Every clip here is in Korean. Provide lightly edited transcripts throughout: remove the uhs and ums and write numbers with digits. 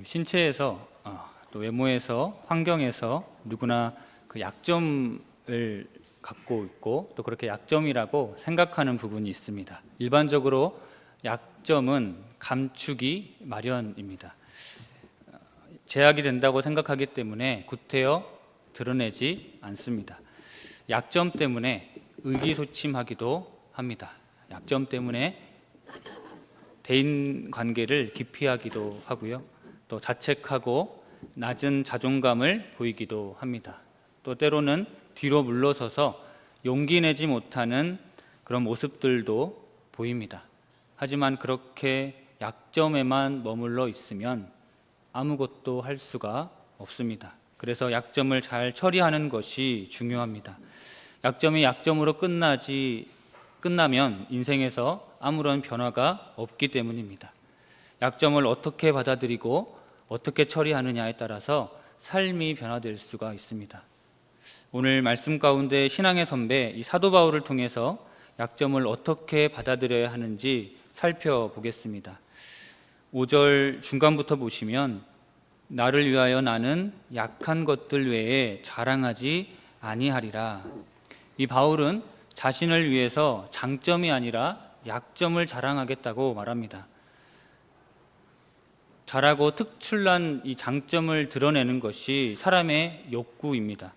신체에서 또 외모에서 환경에서 누구나 그 약점을 갖고 있고 또 그렇게 약점이라고 생각하는 부분이 있습니다. 일반적으로 약점은 감추기 마련입니다. 제약이 된다고 생각하기 때문에 구태여 드러내지 않습니다. 약점 때문에 의기소침하기도 합니다. 약점 때문에 대인 관계를 기피하기도 하고요. 또 자책하고 낮은 자존감을 보이기도 합니다. 또 때로는 뒤로 물러서서 용기 내지 못하는 그런 모습들도 보입니다. 하지만 그렇게 약점에만 머물러 있으면 아무것도 할 수가 없습니다. 그래서 약점을 잘 처리하는 것이 중요합니다. 약점이 약점으로 끝나면 인생에서 아무런 변화가 없기 때문입니다. 약점을 어떻게 받아들이고 어떻게 처리하느냐에 따라서 삶이 변화될 수가 있습니다. 오늘 말씀 가운데 신앙의 선배 이 사도 바울을 통해서 약점을 어떻게 받아들여야 하는지 살펴보겠습니다. 5절 중간부터 보시면 나를 위하여 나는 약한 것들 외에 자랑하지 아니하리라. 이 바울은 자신을 위해서 장점이 아니라 약점을 자랑하겠다고 말합니다. 잘하고 특출난 이 장점을 드러내는 것이 사람의 욕구입니다.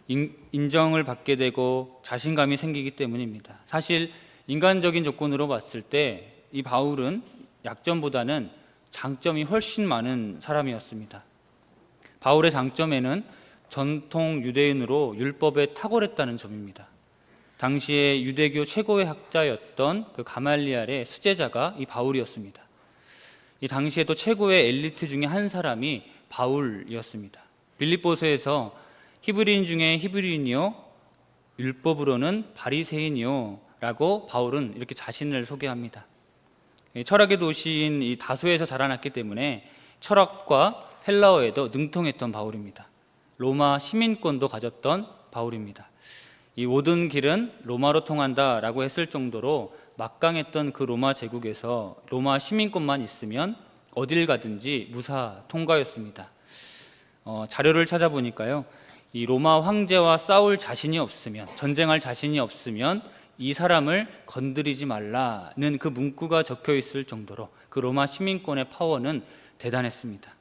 인정을 받게 되고 자신감이 생기기 때문입니다. 사실 인간적인 조건으로 봤을 때 이 바울은 약점보다는 장점이 훨씬 많은 사람이었습니다. 바울의 장점에는 전통 유대인으로 율법에 탁월했다는 점입니다. 당시에 유대교 최고의 학자였던 그 가말리알의 수제자가 이 바울이었습니다. 이 당시에도 최고의 엘리트 중에 한 사람이 바울이었습니다. 빌립보서에서 히브리인 중에 히브리인이요 율법으로는 바리새인이요 라고 바울은 이렇게 자신을 소개합니다. 철학의 도시인 이 다소에서 자라났기 때문에 철학과 헬라어에도 능통했던 바울입니다. 로마 시민권도 가졌던 바울입니다. 이 모든 길은 로마로 통한다라고 했을 정도로 막강했던 그 로마 제국에서 로마 시민권만 있으면 어딜 가든지 무사 통과였습니다. 자료를 찾아보니까요, 이 로마 황제와 싸울 자신이 없으면, 전쟁할 자신이 없으면 이 사람을 건드리지 말라는 그 문구가 적혀 있을 정도로 그 로마 시민권의 파워는 대단했습니다.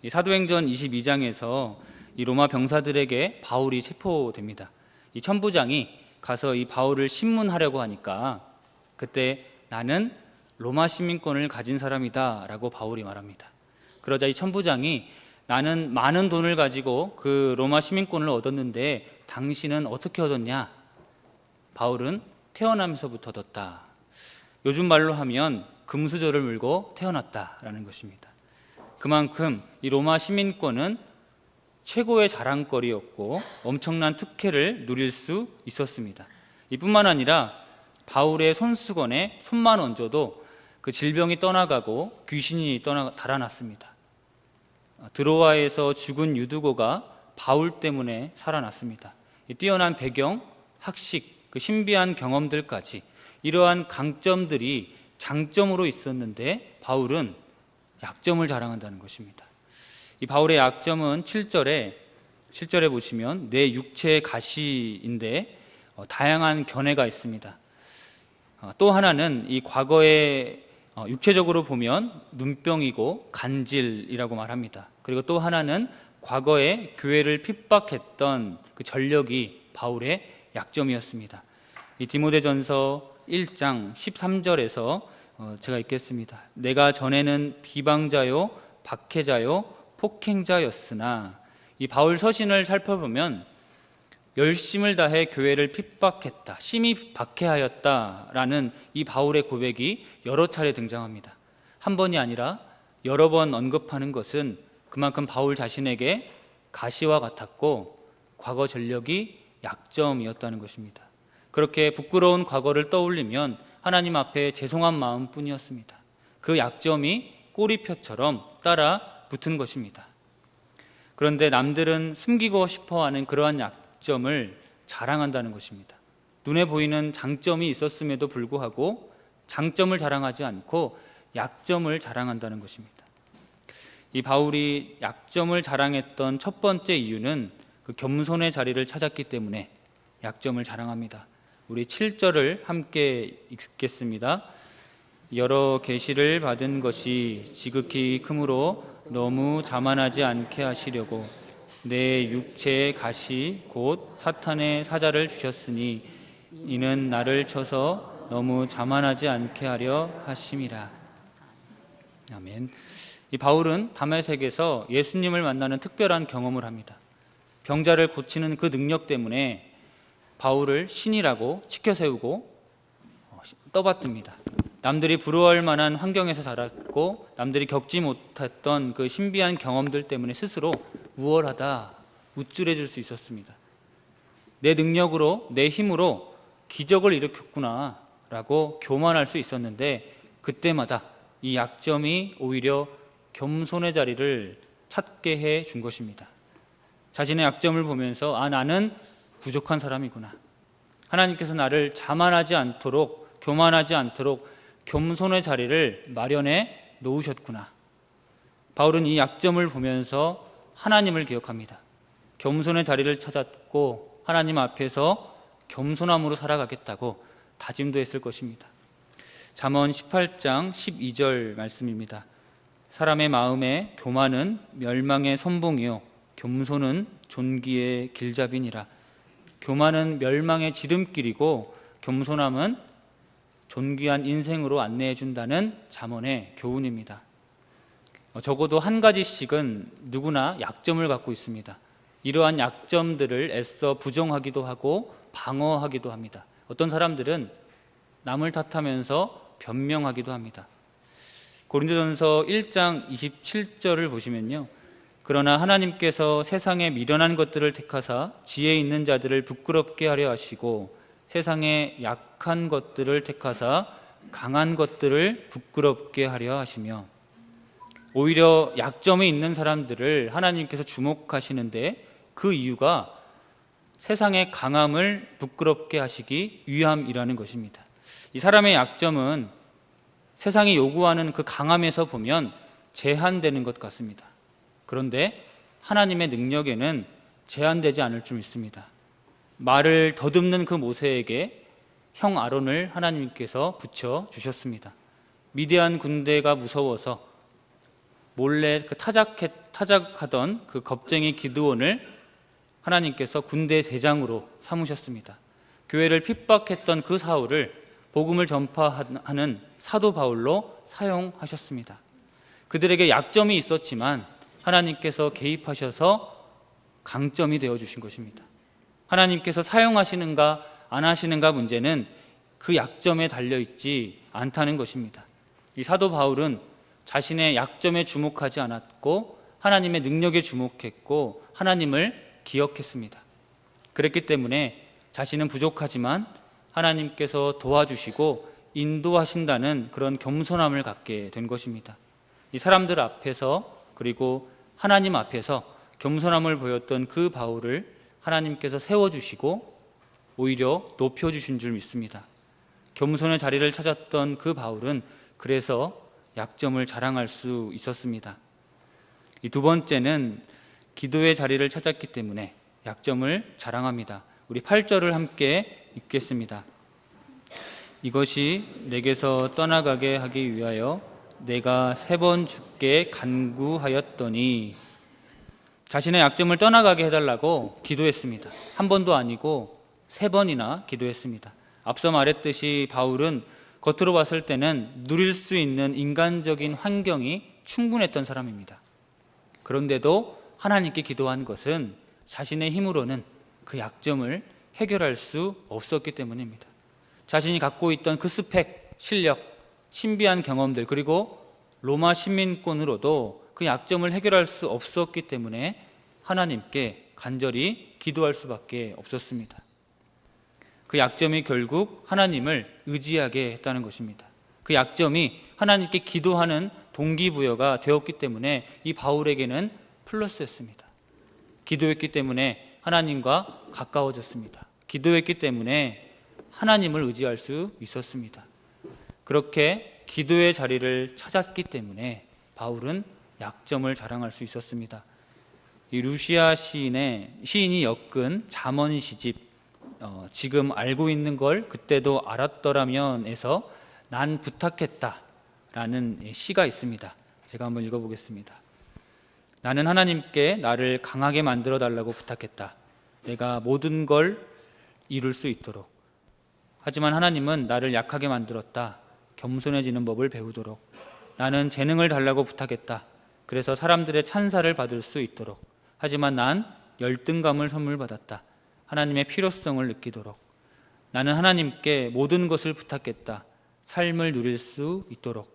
이 사도행전 22장에서 이 로마 병사들에게 바울이 체포됩니다. 이 천부장이 가서 이 바울을 신문하려고 하니까 그때 나는 로마 시민권을 가진 사람이다 라고 바울이 말합니다. 그러자 이 천부장이 나는 많은 돈을 가지고 그 로마 시민권을 얻었는데 당신은 어떻게 얻었냐? 바울은 태어나면서부터 얻었다. 요즘 말로 하면 금수저를 물고 태어났다라는 것입니다. 그만큼 이 로마 시민권은 최고의 자랑거리였고 엄청난 특혜를 누릴 수 있었습니다. 이뿐만 아니라 바울의 손수건에 손만 얹어도 그 질병이 떠나가고 귀신이 달아났습니다. 드로아에서 죽은 유두고가 바울 때문에 살아났습니다. 이 뛰어난 배경, 학식, 그 신비한 경험들까지 이러한 강점들이 장점으로 있었는데 바울은 약점을 자랑한다는 것입니다. 이 바울의 약점은 7절에 보시면 내 육체의 가시인데 다양한 견해가 있습니다. 또 하나는 이 과거에 육체적으로 보면 눈병이고 간질이라고 말합니다. 그리고 또 하나는 과거에 교회를 핍박했던 그 전력이 바울의 약점이었습니다. 이 디모데전서 1장 13절에서 제가 읽겠습니다. 내가 전에는 비방자요 박해자요 폭행자였으나 이 바울 서신을 살펴보면 열심을 다해 교회를 핍박했다, 심히 박해하였다라는 이 바울의 고백이 여러 차례 등장합니다. 한 번이 아니라 여러 번 언급하는 것은 그만큼 바울 자신에게 가시와 같았고 과거 전력이 약점이었다는 것입니다. 그렇게 부끄러운 과거를 떠올리면 하나님 앞에 죄송한 마음뿐이었습니다. 그 약점이 꼬리표처럼 따라 붙은 것입니다. 그런데 남들은 숨기고 싶어하는 그러한 약점을 자랑한다는 것입니다. 눈에 보이는 장점이 있었음에도 불구하고 장점을 자랑하지 않고 약점을 자랑한다는 것입니다. 이 바울이 약점을 자랑했던 첫 번째 이유는 그 겸손의 자리를 찾았기 때문에 약점을 자랑합니다. 우리 7절을 함께 읽겠습니다. 여러 계시를 받은 것이 지극히 크므로 너무 자만하지 않게 하시려고 내 육체의 가시 곧 사탄의 사자를 주셨으니 이는 나를 쳐서 너무 자만하지 않게 하려 하심이라. 아멘. 이 바울은 다메섹에서 예수님을 만나는 특별한 경험을 합니다. 병자를 고치는 그 능력 때문에 바울을 신이라고 치켜세우고 떠받듭니다. 남들이 부러워할 만한 환경에서 자랐고 남들이 겪지 못했던 그 신비한 경험들 때문에 스스로 우월하다, 우쭐해질 수 있었습니다. 내 능력으로, 내 힘으로 기적을 일으켰구나 라고 교만할 수 있었는데, 그때마다 이 약점이 오히려 겸손의 자리를 찾게 해 준 것입니다. 자신의 약점을 보면서 나는 부족한 사람이구나, 하나님께서 나를 자만하지 않도록, 교만하지 않도록 겸손의 자리를 마련해 놓으셨구나. 바울은 이 약점을 보면서 하나님을 기억합니다. 겸손의 자리를 찾았고 하나님 앞에서 겸손함으로 살아가겠다고 다짐도 했을 것입니다. 잠언 18장 12절 말씀입니다. 사람의 마음에 교만은 멸망의 선봉이요 겸손은 존귀의 길잡이니라. 교만은 멸망의 지름길이고 겸손함은 존귀한 인생으로 안내해 준다는 잠언의 교훈입니다. 적어도 한 가지씩은 누구나 약점을 갖고 있습니다. 이러한 약점들을 애써 부정하기도 하고 방어하기도 합니다. 어떤 사람들은 남을 탓하면서 변명하기도 합니다. 고린도전서 1장 27절을 보시면요, 그러나 하나님께서 세상에 미련한 것들을 택하사 지혜 있는 자들을 부끄럽게 하려 하시고 세상에 약한 것들을 택하사 강한 것들을 부끄럽게 하려 하시며, 오히려 약점이 있는 사람들을 하나님께서 주목하시는데 그 이유가 세상의 강함을 부끄럽게 하시기 위함이라는 것입니다. 이 사람의 약점은 세상이 요구하는 그 강함에서 보면 제한되는 것 같습니다. 그런데 하나님의 능력에는 제한되지 않을 줄 믿습니다. 말을 더듬는 그 모세에게 형 아론을 하나님께서 붙여 주셨습니다. 미디안 군대가 무서워서 몰래 타작하던 그 겁쟁이 기드온을 하나님께서 군대 대장으로 삼으셨습니다. 교회를 핍박했던 그 사울을 복음을 전파하는 사도 바울로 사용하셨습니다. 그들에게 약점이 있었지만 하나님께서 개입하셔서 강점이 되어주신 것입니다. 하나님께서 사용하시는가 안 하시는가 문제는 그 약점에 달려있지 않다는 것입니다. 이 사도 바울은 자신의 약점에 주목하지 않았고 하나님의 능력에 주목했고 하나님을 기억했습니다. 그랬기 때문에 자신은 부족하지만 하나님께서 도와주시고 인도하신다는 그런 겸손함을 갖게 된 것입니다. 이 사람들 앞에서 그리고 하나님 앞에서 겸손함을 보였던 그 바울을 하나님께서 세워주시고 오히려 높여주신 줄 믿습니다. 겸손의 자리를 찾았던 그 바울은 그래서 약점을 자랑할 수 있었습니다. 이 두 번째는 기도의 자리를 찾았기 때문에 약점을 자랑합니다. 우리 8절을 함께 읽겠습니다. 이것이 내게서 떠나가게 하기 위하여 내가 3번 주께 간구하였더니, 자신의 약점을 떠나가게 해달라고 기도했습니다. 한 번도 아니고 3번이나 기도했습니다. 앞서 말했듯이 바울은 겉으로 봤을 때는 누릴 수 있는 인간적인 환경이 충분했던 사람입니다. 그런데도 하나님께 기도한 것은 자신의 힘으로는 그 약점을 해결할 수 없었기 때문입니다. 자신이 갖고 있던 그 스펙, 실력, 신비한 경험들, 그리고 로마 시민권으로도 그 약점을 해결할 수 없었기 때문에 하나님께 간절히 기도할 수밖에 없었습니다. 그 약점이 결국 하나님을 의지하게 했다는 것입니다. 그 약점이 하나님께 기도하는 동기부여가 되었기 때문에 이 바울에게는 플러스였습니다. 기도했기 때문에 하나님과 가까워졌습니다. 기도했기 때문에 하나님을 의지할 수 있었습니다. 그렇게 기도의 자리를 찾았기 때문에 바울은 약점을 자랑할 수 있었습니다. 이 루시아 시인이 엮은 잠언 시집 지금 알고 있는 걸 그때도 알았더라면에서 난 부탁했다라는 시가 있습니다. 제가 한번 읽어보겠습니다. 나는 하나님께 나를 강하게 만들어 달라고 부탁했다. 내가 모든 걸 이룰 수 있도록. 하지만 하나님은 나를 약하게 만들었다. 겸손해지는 법을 배우도록. 나는 재능을 달라고 부탁했다. 그래서 사람들의 찬사를 받을 수 있도록. 하지만 난 열등감을 선물 받았다. 하나님의 필요성을 느끼도록. 나는 하나님께 모든 것을 부탁했다. 삶을 누릴 수 있도록.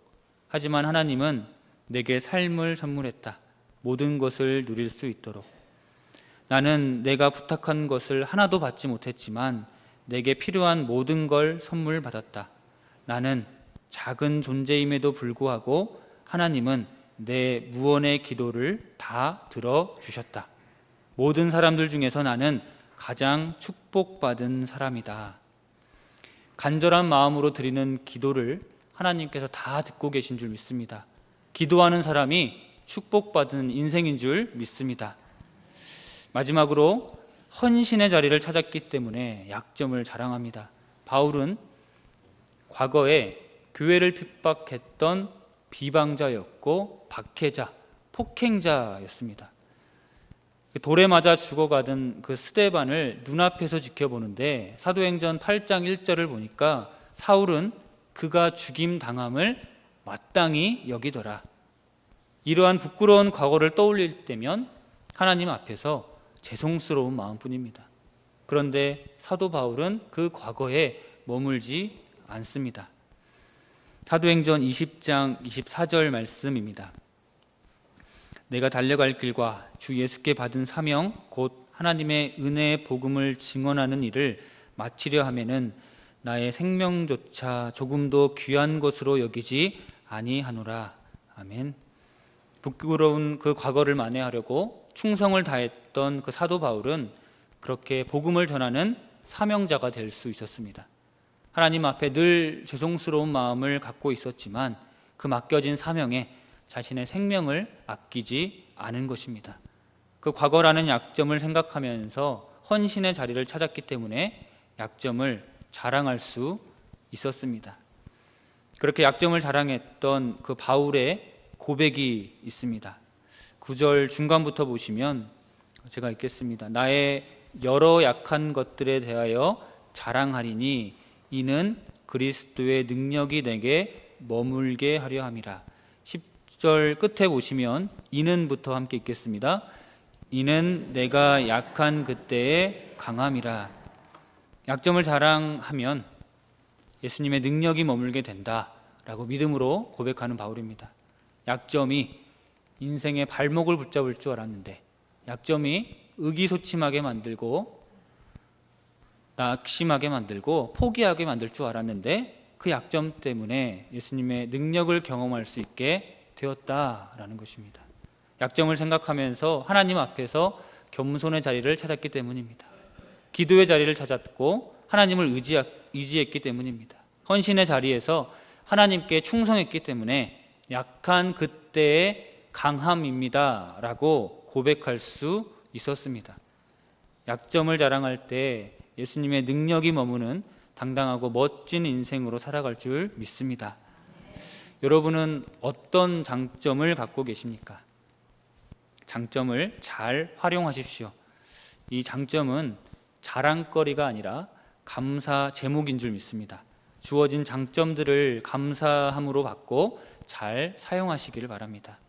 하지만 하나님은 내게 삶을 선물했다. 모든 것을 누릴 수 있도록. 나는 내가 부탁한 것을 하나도 받지 못했지만 내게 필요한 모든 걸 선물 받았다. 나는 작은 존재임에도 불구하고 하나님은 내 무언의 기도를 다 들어주셨다. 모든 사람들 중에서 나는 가장 축복받은 사람이다. 간절한 마음으로 드리는 기도를 하나님께서 다 듣고 계신 줄 믿습니다. 기도하는 사람이 축복받은 인생인 줄 믿습니다. 마지막으로 헌신의 자리를 찾았기 때문에 약점을 자랑합니다. 바울은 과거에 교회를 핍박했던 비방자였고 박해자, 폭행자였습니다. 돌에 맞아 죽어가던 그 스데반을 눈앞에서 지켜보는데 사도행전 8장 1절을 보니까 사울은 그가 죽임 당함을 마땅히 여기더라. 이러한 부끄러운 과거를 떠올릴 때면 하나님 앞에서 죄송스러운 마음뿐입니다. 그런데 사도 바울은 그 과거에 머물지 않습니다. 사도행전 20장 24절 말씀입니다. 내가 달려갈 길과 주 예수께 받은 사명 곧 하나님의 은혜의 복음을 증언하는 일을 마치려 하면은 나의 생명조차 조금도 귀한 것으로 여기지 아니하노라. 아멘. 부끄러운 그 과거를 만회하려고 충성을 다했던 그 사도 바울은 그렇게 복음을 전하는 사명자가 될 수 있었습니다. 하나님 앞에 늘 죄송스러운 마음을 갖고 있었지만 그 맡겨진 사명에 자신의 생명을 아끼지 않은 것입니다. 그 과거라는 약점을 생각하면서 헌신의 자리를 찾았기 때문에 약점을 자랑할 수 있었습니다. 그렇게 약점을 자랑했던 그 바울의 고백이 있습니다. 9절 중간부터 보시면 제가 읽겠습니다. 나의 여러 약한 것들에 대하여 자랑하리니 이는 그리스도의 능력이 내게 머물게 하려 함이라. 10절 끝에 보시면 이는부터 함께 읽겠습니다. 이는 내가 약한 그때의 강함이라. 약점을 자랑하면 예수님의 능력이 머물게 된다라고 믿음으로 고백하는 바울입니다. 약점이 인생의 발목을 붙잡을 줄 알았는데, 약점이 의기소침하게 만들고 낙심하게 만들고 포기하게 만들 줄 알았는데 그 약점 때문에 예수님의 능력을 경험할 수 있게 되었다라는 것입니다. 약점을 생각하면서 하나님 앞에서 겸손의 자리를 찾았기 때문입니다. 기도의 자리를 찾았고 하나님을 의지했기 때문입니다. 헌신의 자리에서 하나님께 충성했기 때문에 약한 그때의 강함입니다 라고 고백할 수 있었습니다. 약점을 자랑할 때 예수님의 능력이 머무는 당당하고 멋진 인생으로 살아갈 줄 믿습니다. 여러분은 어떤 장점을 갖고 계십니까? 장점을 잘 활용하십시오. 이 장점은 자랑거리가 아니라 감사 제목인 줄 믿습니다. 주어진 장점들을 감사함으로 받고 잘 사용하시기를 바랍니다.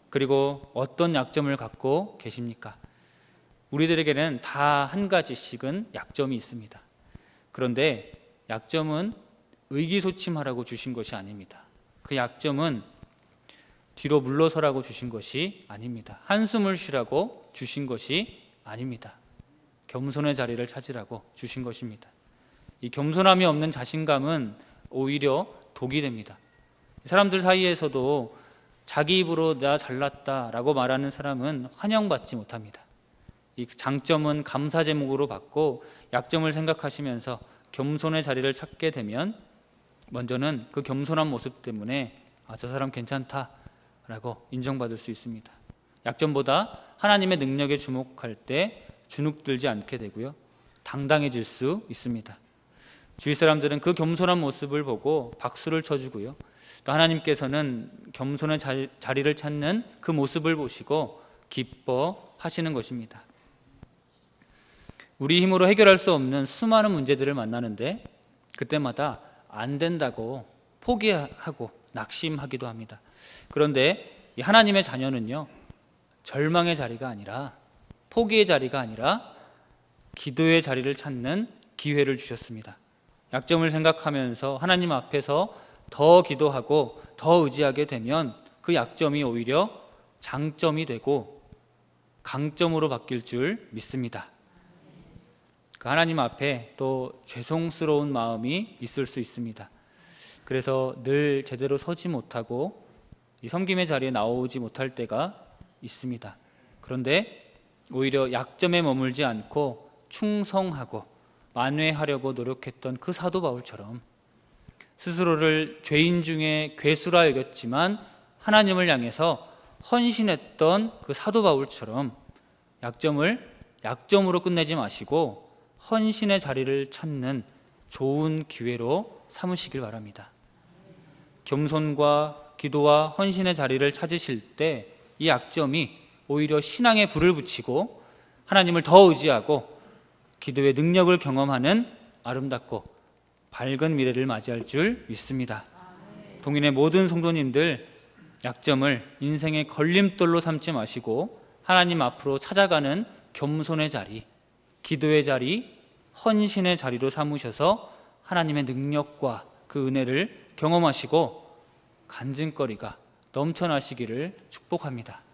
그리고 어떤 약점을 갖고 계십니까? 우리들에게는 다 한 가지씩은 약점이 있습니다. 그런데 약점은 의기소침하라고 주신 것이 아닙니다. 그 약점은 뒤로 물러서라고 주신 것이 아닙니다. 한숨을 쉬라고 주신 것이 아닙니다. 겸손의 자리를 찾으라고 주신 것입니다. 이 겸손함이 없는 자신감은 오히려 독이 됩니다. 사람들 사이에서도 자기 입으로 나 잘났다라고 말하는 사람은 환영받지 못합니다. 이 장점은 감사 제목으로 받고 약점을 생각하시면서 겸손의 자리를 찾게 되면 먼저는 그 겸손한 모습 때문에 저 사람 괜찮다 라고 인정받을 수 있습니다. 약점보다 하나님의 능력에 주목할 때 주눅들지 않게 되고요, 당당해질 수 있습니다. 주위 사람들은 그 겸손한 모습을 보고 박수를 쳐주고요, 또 하나님께서는 겸손의 자리를 찾는 그 모습을 보시고 기뻐하시는 것입니다. 우리 힘으로 해결할 수 없는 수많은 문제들을 만나는데 그때마다 안 된다고 포기하고 낙심하기도 합니다. 그런데 이 하나님의 자녀는요, 절망의 자리가 아니라, 포기의 자리가 아니라 기도의 자리를 찾는 기회를 주셨습니다. 약점을 생각하면서 하나님 앞에서 더 기도하고 더 의지하게 되면 그 약점이 오히려 장점이 되고 강점으로 바뀔 줄 믿습니다. 그 하나님 앞에 또 죄송스러운 마음이 있을 수 있습니다. 그래서 늘 제대로 서지 못하고 이 섬김의 자리에 나오지 못할 때가 있습니다. 그런데 오히려 약점에 머물지 않고 충성하고 만회하려고 노력했던 그 사도 바울처럼, 스스로를 죄인 중에 괴수라 여겼지만 하나님을 향해서 헌신했던 그 사도 바울처럼 약점을 약점으로 끝내지 마시고 헌신의 자리를 찾는 좋은 기회로 삼으시길 바랍니다. 겸손과 기도와 헌신의 자리를 찾으실 때 이 약점이 오히려 신앙에 불을 붙이고 하나님을 더 의지하고 기도의 능력을 경험하는 아름답고 밝은 미래를 맞이할 줄 믿습니다. 동인의 모든 성도님들, 약점을 인생의 걸림돌로 삼지 마시고 하나님 앞으로 찾아가는 겸손의 자리, 기도의 자리, 헌신의 자리로 삼으셔서 하나님의 능력과 그 은혜를 경험하시고 간증거리가 넘쳐나시기를 축복합니다.